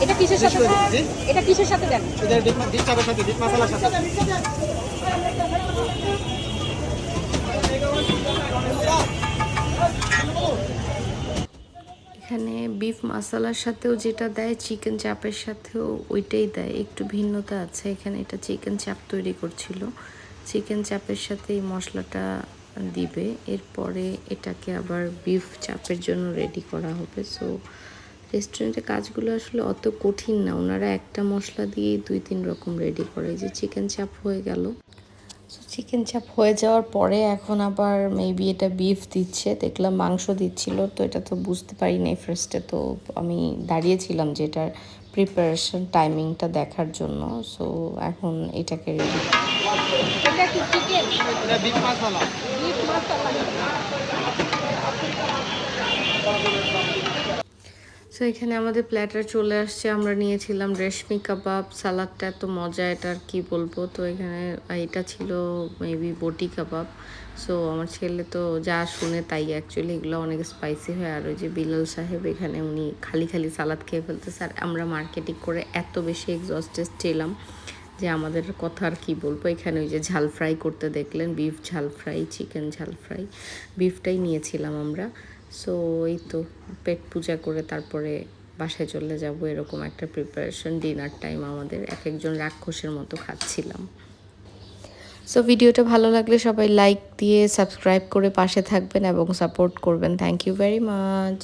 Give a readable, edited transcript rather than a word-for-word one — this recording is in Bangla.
এটা কিসের সাথে এটা কিসের সাথে দেন? এটা ডিশ চাপের সাথে, ডিশ মশলার সাথে। এখানে বিফ মশলার সাথেও যেটা দেয় চিকেন চাপের সাথেও ওইটাই দেয়, একটু ভিন্নতা আছে। এখানে এটা চিকেন চাপ তৈরি করছিল, চিকেন চাপের সাথে এই মশলাটা দিবে, এরপরে এটাকে আবার বিফ চাপের জন্য রেডি করা হবে। সো রেস্টুরেন্টের কাজগুলো আসলে অত কঠিন না, ওনারা একটা মশলা দিয়েই 2-3 রকম রেডি করে। যে চিকেন চাপ হয়ে গেল, সো চিকেন চাপ হয়ে যাওয়ার পরে এখন আবার মেবি এটা বিফ দিচ্ছে, দেখলাম মাংস দিচ্ছিল, তো এটা তো বুঝতে পারি নাই ফার্স্টে। তো আমি দাঁড়িয়েছিলাম যে এটার প্রিপারেশন টাইমিংটা দেখার জন্য। সো এখন এটাকে রেডি। এটা কি চিকেন? এটা বিফ মশলা। বিফ মশলা। সো এখানে আমাদের প্ল্যাটার চলে আসছে, আমরা নিয়েছিলাম রেশমি কাবাব। সালাদটা এত মজা, এটা আর কি বলবো। তো এখানে এটা ছিল মেবি বটি কাবাব। সো আমার ছেলে তো যা শুনে তাই, অ্যাকচুয়ালি এগুলো অনেক স্পাইসি হয়। আর ওই যে বিলাল সাহেব এখানে উনি খালি খালি সালাদ খেয়ে ফেলতেছে, আর আমরা মার্কেটিং করে এত বেশি এক্সস্টেড ছিলাম যে আমাদের কথা আর কি বলবো। এখানে ওই যে ঝাল ফ্রাই করতে দেখলেন, বিফ ঝাল ফ্রাই, চিকেন ঝাল ফ্রাই, বিফটাই নিয়েছিলাম আমরা। সো এই তো পেট পূজা করে তারপরে বাসায় চলে যাব, এরকম একটা প্রিপারেশন। ডিনার টাইম আমাদের, এক একজন রাক্ষসের মতো খাচ্ছিলাম। সো ভিডিওটা ভালো লাগলে সবাই লাইক দিয়ে সাবস্ক্রাইব করে পাশে থাকবেন এবং সাপোর্ট করবেন। Thank you very much.